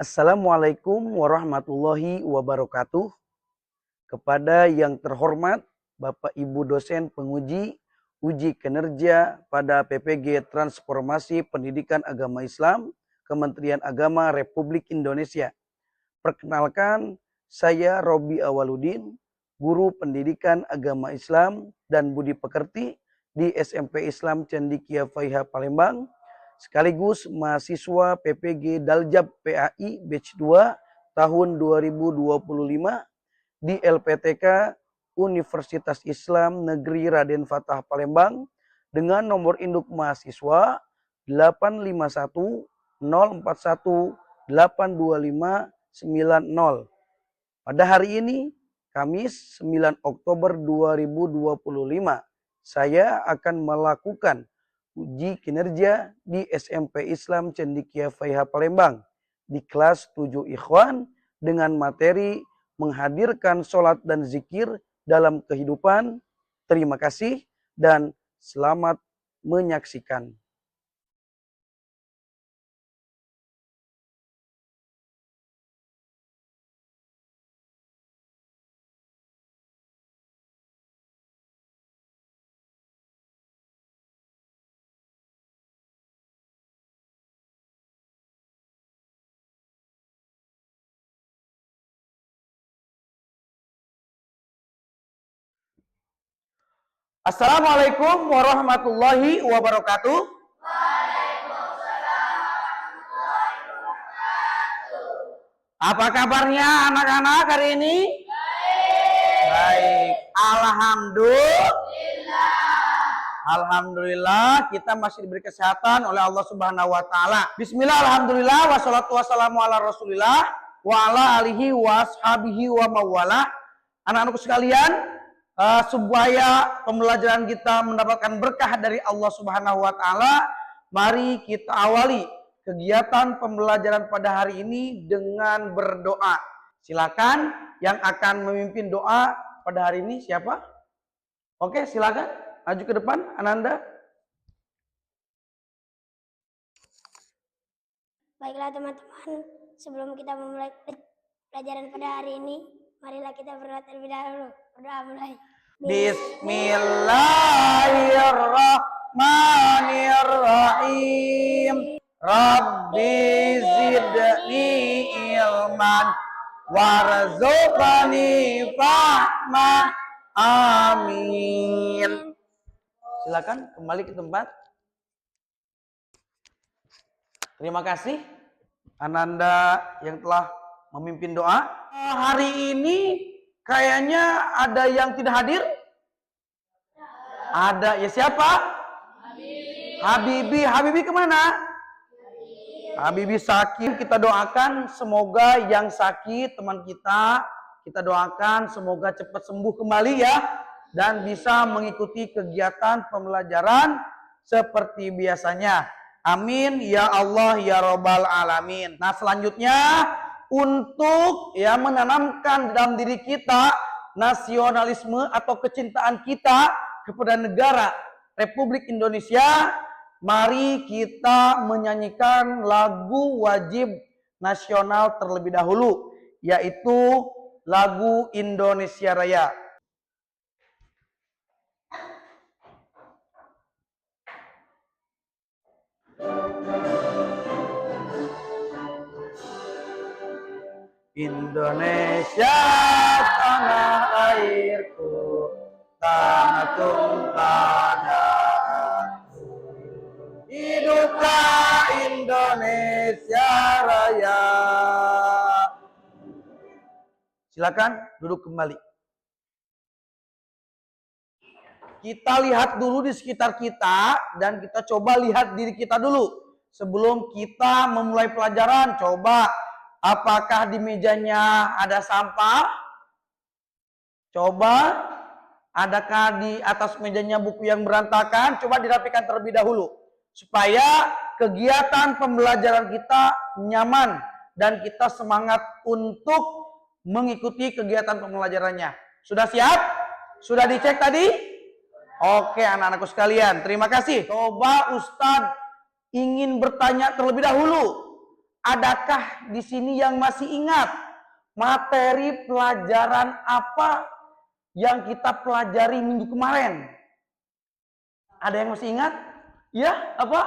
Assalamualaikum warahmatullahi wabarakatuh. Kepada yang terhormat Bapak Ibu dosen penguji uji kinerja pada PPG Transformasi Pendidikan Agama Islam Kementerian Agama Republik Indonesia. Perkenalkan, saya Robi Awaludin, Guru Pendidikan Agama Islam dan Budi Pekerti di SMP Islam Cendikia Faiha Palembang, sekaligus mahasiswa PPG Daljab PAI Batch 2 tahun 2025 di LPTK Universitas Islam Negeri Raden Fatah Palembang dengan nomor induk mahasiswa 851 041 825 90. Pada hari ini, Kamis 9 Oktober 2025, saya akan melakukan uji kinerja di SMP Islam Cendikia Faiha Palembang di kelas 7 Ikhwan dengan materi menghadirkan sholat dan zikir dalam kehidupan. Terima kasih dan selamat menyaksikan. Assalamualaikum warahmatullahi wabarakatuh. Apa kabarnya anak-anak hari ini? Baik. Alhamdulillah kita masih diberi kesehatan oleh Allah Subhanahu wa taala. Bismillah, alhamdulillah, wassalatu wassalamu ala Rasulillah wa ala alihi wa ashabihi wa mawala. Anak-anakku sekalian, supaya pembelajaran kita mendapatkan berkah dari Allah Subhanahu wa taala, mari kita awali kegiatan pembelajaran pada hari ini dengan berdoa. Silakan yang akan memimpin doa pada hari ini siapa? Oke, silakan maju ke depan, Ananda. Baiklah teman-teman, sebelum kita memulai pelajaran pada hari ini, marilah kita berdoa terlebih dahulu. Berdoa mulai. Bismillahirrahmanirrahim. Rabbi zidni ilman warzuqni fahma. Amin. Silakan kembali ke tempat. Terima kasih Ananda yang telah memimpin doa. Hari ini kayaknya ada yang tidak hadir. Ada, ya siapa? Habibi kemana? Habibi sakit. Kita doakan semoga yang sakit teman kita doakan semoga cepat sembuh kembali ya, dan bisa mengikuti kegiatan pembelajaran seperti biasanya. Amin ya Allah ya Rabbal Alamin. Nah, selanjutnya untuk ya menanamkan dalam diri kita nasionalisme atau kecintaan kita kepada negara Republik Indonesia, mari kita menyanyikan lagu wajib nasional terlebih dahulu, yaitu lagu Indonesia Raya. Indonesia tanah airku, tanah tumpah darahku. Hiduplah Indonesia Raya. Silakan duduk kembali. Kita lihat dulu di sekitar kita dan kita coba lihat diri kita dulu. Sebelum kita memulai pelajaran, coba apakah di mejanya ada sampah? Coba, adakah di atas mejanya buku yang berantakan? Coba dirapikan terlebih dahulu. Supaya kegiatan pembelajaran kita nyaman dan kita semangat untuk mengikuti kegiatan pembelajarannya. Sudah siap? Sudah dicek tadi? Oke anak-anakku sekalian, terima kasih. Coba Ustadz ingin bertanya terlebih dahulu. Adakah di sini yang masih ingat materi pelajaran apa yang kita pelajari minggu kemarin? Ada yang masih ingat? Ya, apa?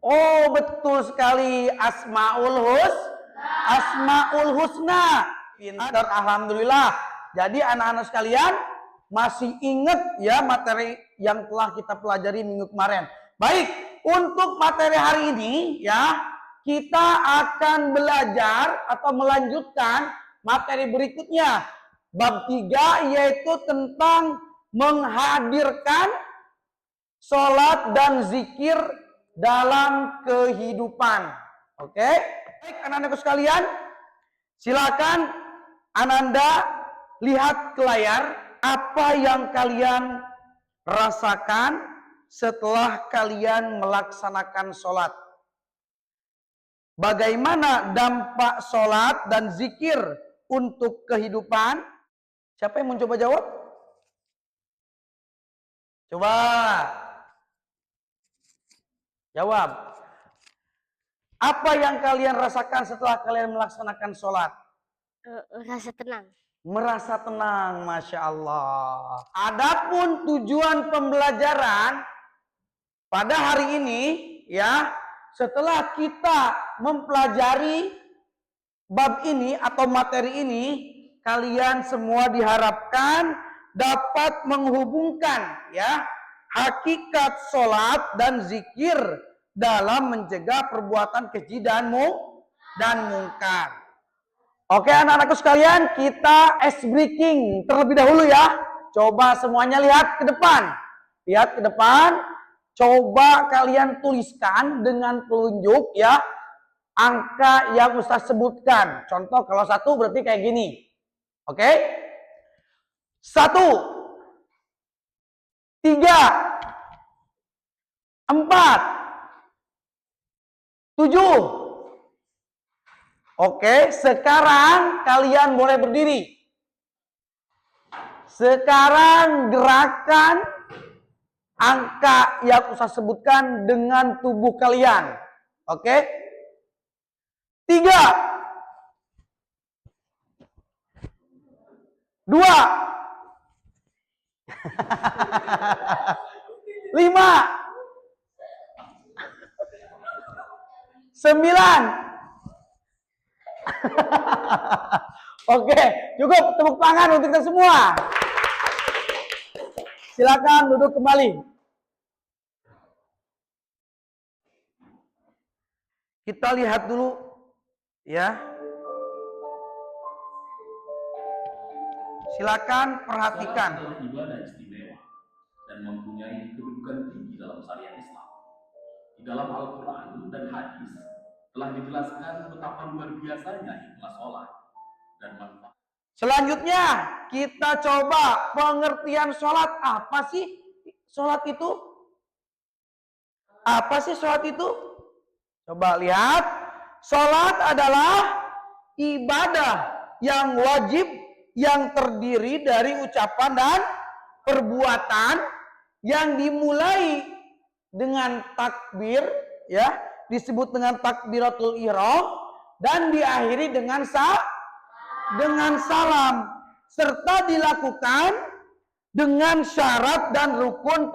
Oh, betul sekali. Asmaul Husna. Pintar, alhamdulillah. Jadi anak-anak sekalian masih ingat ya materi yang telah kita pelajari minggu kemarin. Baik, untuk materi hari ini ya, kita akan belajar atau melanjutkan materi berikutnya. Bab 3 yaitu tentang menghadirkan sholat dan zikir dalam kehidupan. Oke? Baik anak-anakku sekalian, silakan Ananda lihat ke layar apa yang kalian rasakan setelah kalian melaksanakan sholat. Bagaimana dampak sholat dan zikir untuk kehidupan? Siapa yang mau coba jawab? Coba jawab. Apa yang kalian rasakan setelah kalian melaksanakan sholat? Rasa tenang. Merasa tenang, Masya Allah. Adapun tujuan pembelajaran pada hari ini, ya, setelah kita mempelajari bab ini atau materi ini, kalian semua diharapkan dapat menghubungkan, ya, hakikat sholat dan zikir dalam mencegah perbuatan keji dan mungkar. Oke anak-anakku sekalian, kita ice breaking terlebih dahulu ya. Coba semuanya lihat ke depan. Lihat ke depan. Coba kalian tuliskan dengan telunjuk ya angka yang Ustaz sebutkan. Contoh kalau 1 berarti kayak gini. Oke? 1, 3, 4, 7. Oke, sekarang kalian boleh berdiri. Sekarang gerakan angka yang Ustaz sebutkan dengan tubuh kalian. Oke? 3, 2, 5, 9. Oke, cukup tepuk tangan untuk kita semua. Silakan duduk kembali. Kita lihat dulu ya. Silakan perhatikan. Salat adalah ibadah istimewa dan mempunyai kedudukan tinggi dalam syariat Islam. Di dalam Al-Quran dan hadis telah dijelaskan betapa luar biasanya hikmah sholat dan manfaat. Selanjutnya kita coba pengertian sholat. Apa sih sholat itu? Apa sih sholat itu? Coba lihat. Sholat adalah ibadah yang wajib yang terdiri dari ucapan dan perbuatan yang dimulai dengan takbir, ya, disebut dengan takbiratul ihram dan diakhiri dengan salam serta dilakukan dengan syarat dan rukun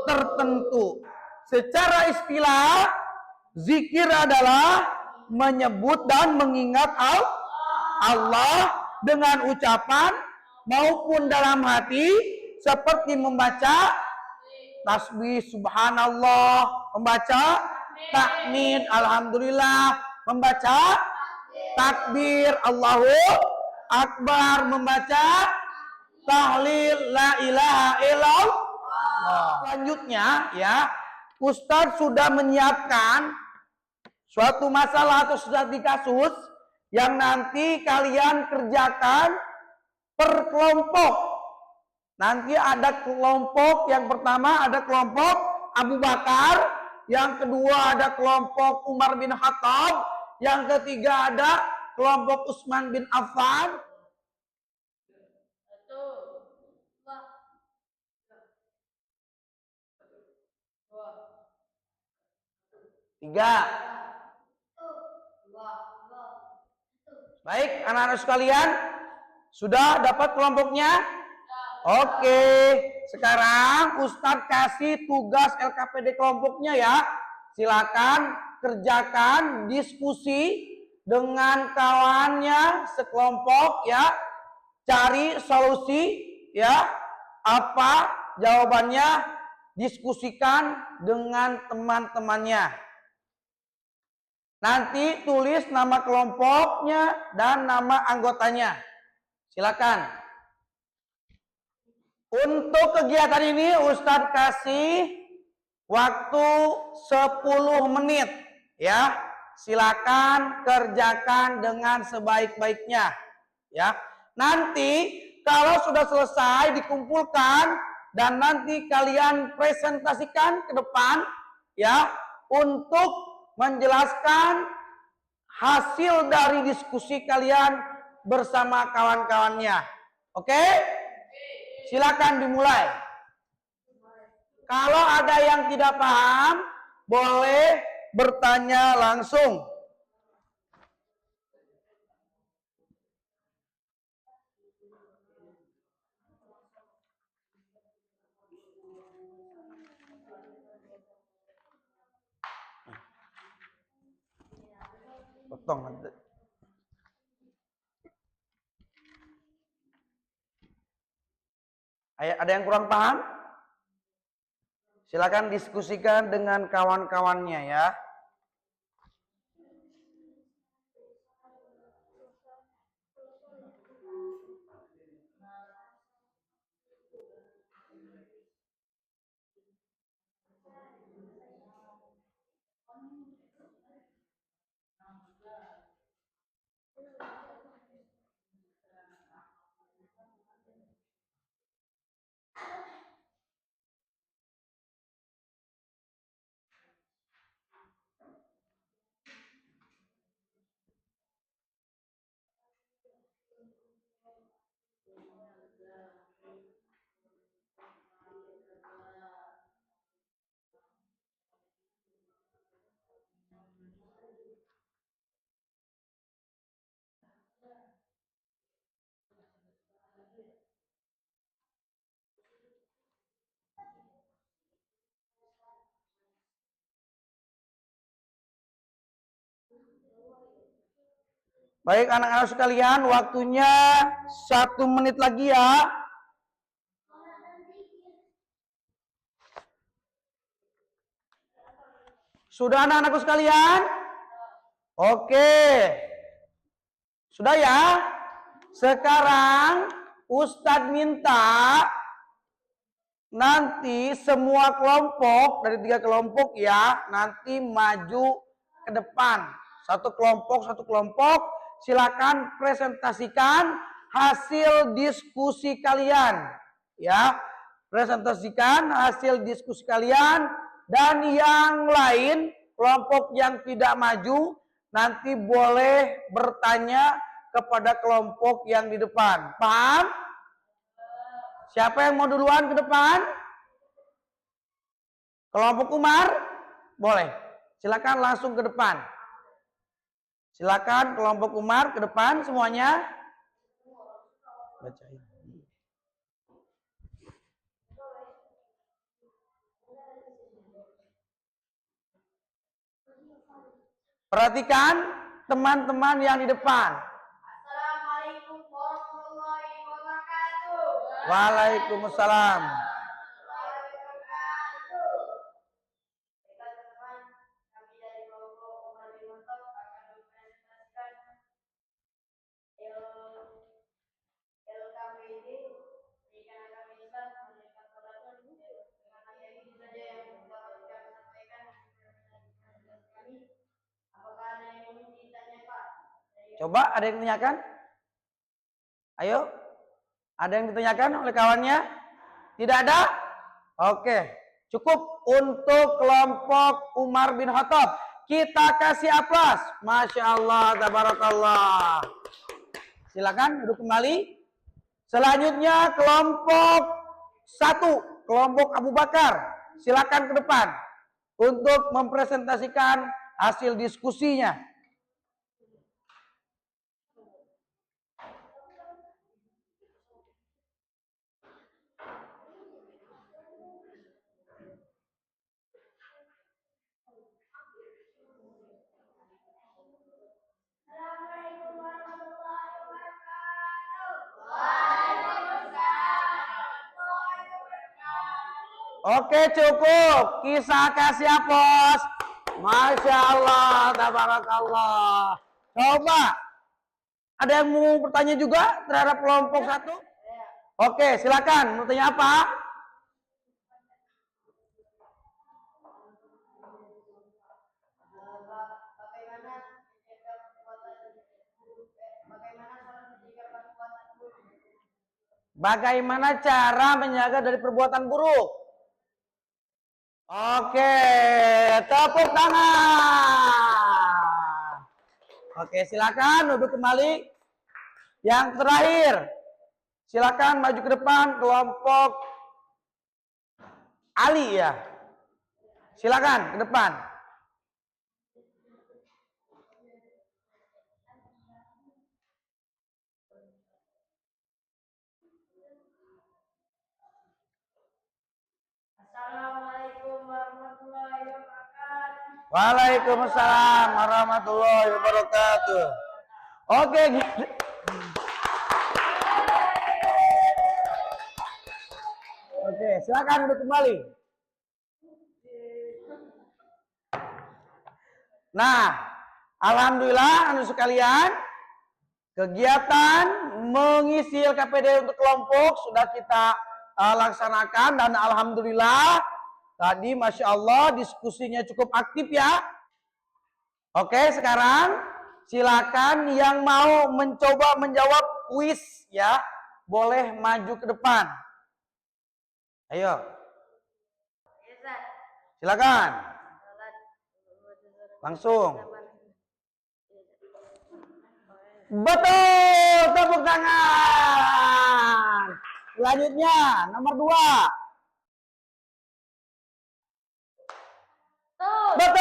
tertentu. Secara istilah, zikir adalah menyebut dan mengingat Allah dengan ucapan maupun dalam hati seperti membaca tasbih subhanallah, membaca tahmid alhamdulillah, membaca takbir Allahu Akbar, membaca tahlil la ilaha illallah. Selanjutnya ya, Ustadz sudah menyiapkan suatu masalah atau suatu kasus yang nanti kalian kerjakan per kelompok. Nanti ada kelompok yang pertama ada kelompok Abu Bakar, yang kedua ada kelompok Umar bin Khattab, yang ketiga ada kelompok Utsman bin Affan. 3. Baik, anak-anak sekalian, sudah dapat kelompoknya? Oke, sekarang Ustadz kasih tugas LKPD kelompoknya ya. Silakan kerjakan diskusi dengan kawannya sekelompok ya. Cari solusi ya. Apa jawabannya? Diskusikan dengan teman-temannya. Nanti tulis nama kelompoknya dan nama anggotanya. Silakan. Untuk kegiatan ini Ustadz kasih waktu 10 menit ya. Silakan kerjakan dengan sebaik-baiknya ya. Nanti kalau sudah selesai dikumpulkan dan nanti kalian presentasikan ke depan ya untuk menjelaskan hasil dari diskusi kalian bersama kawan-kawannya. Oke? Silakan dimulai. Kalau ada yang tidak paham, boleh bertanya langsung. Potong nanti. Ada yang kurang paham? Silakan diskusikan dengan kawan-kawannya ya. Baik anak-anak sekalian, waktunya 1 menit lagi ya. Sudah anak-anakku sekalian? Oke. Sudah ya? Sekarang Ustadz minta nanti semua kelompok dari 3 kelompok ya, nanti maju ke depan. Satu kelompok, silakan presentasikan hasil diskusi kalian. Ya, presentasikan hasil diskusi kalian dan yang lain, kelompok yang tidak maju nanti boleh bertanya kepada kelompok yang di depan. Paham? Siapa yang mau duluan ke depan? Kelompok Umar? Boleh. Silakan langsung ke depan. Silakan kelompok Umar ke depan semuanya. Bacain. Perhatikan teman-teman yang di depan. Assalamualaikum warahmatullahi wabarakatuh. Waalaikumsalam. Teman-teman, kami dari kelompok Umar bin Khattab akan mempresentasikan LKPD, pendidikan agama Islam, mengenai Salatul dengan ayat ini saja yang dapat kami sampaikan. Kami, apakah ada yang ingin ditanyakan? Coba ada yang ditanyakan? Ayo. Ada yang ditanyakan oleh kawannya? Tidak ada? Oke. Cukup untuk kelompok Umar bin Khattab. Kita kasih aplaus. Masya Allah, tabarakallah. Silakan duduk kembali. Selanjutnya kelompok 1, kelompok Abu Bakar. Silakan ke depan. untuk mempresentasikan hasil diskusinya. Assalamualaikum warahmatullahi wabarakatuh. Oke, cukup. Kisah kasih pos. Masya Allah, tabarakallah. Coba, ada yang mau bertanya juga terhadap kelompok satu? Oke, silakan. Mau tanya apa? Bagaimana cara menjaga dari perbuatan buruk? Oke, tepuk tangan. Oke, silakan duduk kembali. Yang terakhir, silakan maju ke depan kelompok Ali ya. Silakan ke depan. Assalamualaikum warahmatullahi wabarakatuh. Waalaikumsalam warahmatullahi wabarakatuh. Oke, oke, silakan duduk kembali. Nah, alhamdulillah anu sekalian, kegiatan mengisi LKPD untuk kelompok sudah kita laksanakan dan alhamdulillah tadi Masya Allah diskusinya cukup aktif ya. Oke, sekarang silakan yang mau mencoba menjawab kuis ya, boleh maju ke depan. Ayo. Silakan. Langsung. Betul, tepuk tangan. Selanjutnya, nomor 2. Betul.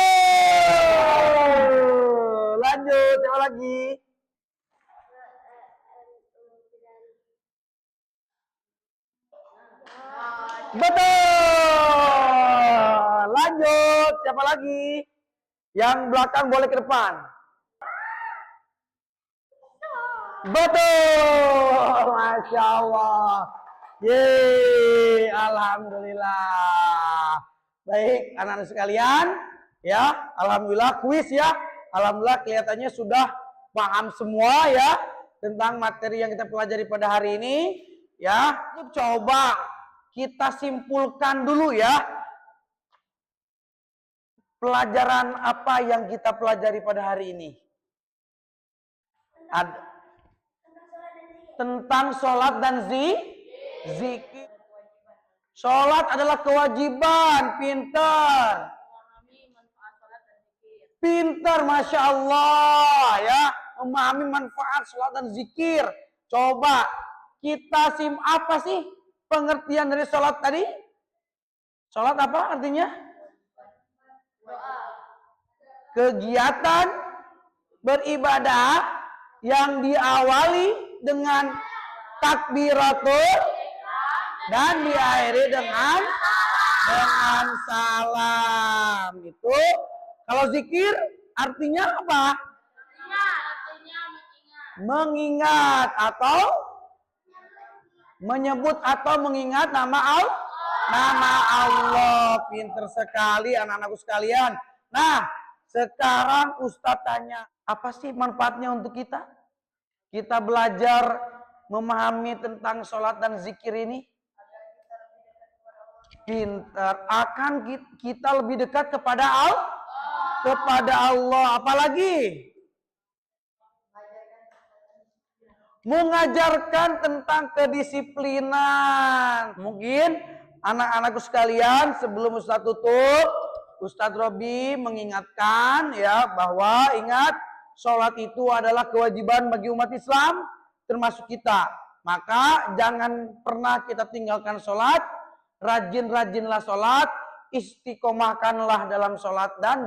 Lanjut, siapa lagi? Betul. Lanjut, siapa lagi? Yang belakang boleh ke depan. Betul, Masya Allah. Yeay, alhamdulillah. Baik, anak-anak sekalian, ya, alhamdulillah kuis ya. Alhamdulillah kelihatannya sudah paham semua ya tentang materi yang kita pelajari pada hari ini. Ya, coba kita simpulkan dulu ya. Pelajaran apa yang kita pelajari pada hari ini? Tentang sholat dan zikir. Sholat adalah kewajiban, pintar. Pintar, Masya Allah ya. Memahami manfaat sholat dan zikir. Coba kita apa sih pengertian dari sholat tadi? Sholat apa artinya? Kegiatan beribadah yang diawali dengan takbiratul dan diakhiri dengan salam. Itu kalau zikir artinya apa? Mengingat atau menyebut atau mengingat nama Allah. Pinter sekali anak-anakku sekalian. Nah, sekarang Ustadz tanya, apa sih manfaatnya untuk kita? Kita belajar memahami tentang sholat dan zikir ini. Pintar, akan kita lebih dekat kepada Allah. Apalagi mengajarkan tentang kedisiplinan. Mungkin anak-anakku sekalian, sebelum Ustadz tutup, Ustadz Robi mengingatkan ya bahwa ingat sholat itu adalah kewajiban bagi umat Islam termasuk kita. Maka jangan pernah kita tinggalkan sholat. Rajin-rajinlah sholat. istiqomahkanlah dalam sholat dan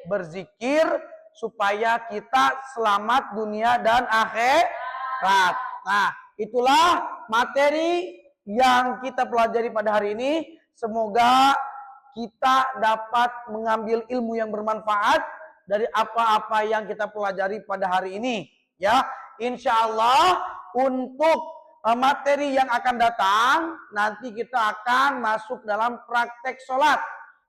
berzikir supaya kita selamat dunia dan akhirat. Nah, itulah materi yang kita pelajari pada hari ini. Semoga kita dapat mengambil ilmu yang bermanfaat dari apa-apa yang kita pelajari pada hari ini. Ya, insya Allah untuk materi yang akan datang, nanti kita akan masuk dalam praktek sholat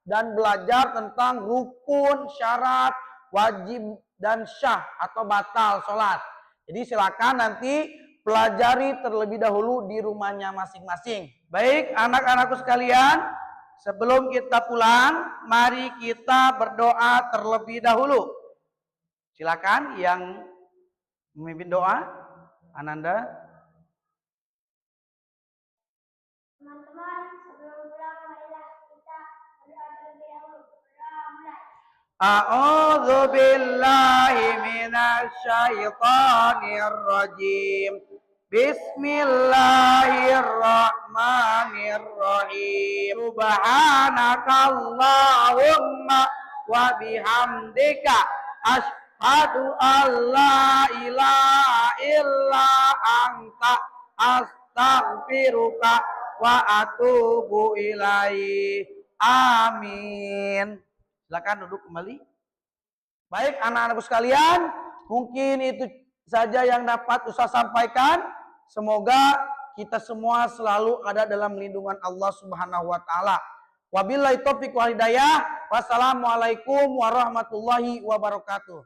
dan belajar tentang rukun, syarat, wajib, dan syah atau batal sholat. Jadi silakan nanti pelajari terlebih dahulu di rumahnya masing-masing. Baik anak-anakku sekalian, sebelum kita pulang, mari kita berdoa terlebih dahulu. Silakan yang memimpin doa, Ananda. Teman-teman, sebelum pulang marilah kita berdoa terlebih dahulu. Berdoa mulai. A'udzu billahi minasy syaithanir rajim. Bismillahirrahmanirrahim. Subhanakallahumma wa bihamdika asyhadu an la ilaha illa anta astaghfiruka wa atubu ilaih. Amin. Silakan duduk kembali. Baik anak-anakku sekalian, mungkin itu saja yang dapat Ustaz sampaikan. Semoga kita semua selalu ada dalam lindungan Allah Subhanahu wa taala. Wabillahi taufiq wal hidayah. Wassalamualaikum warahmatullahi wabarakatuh.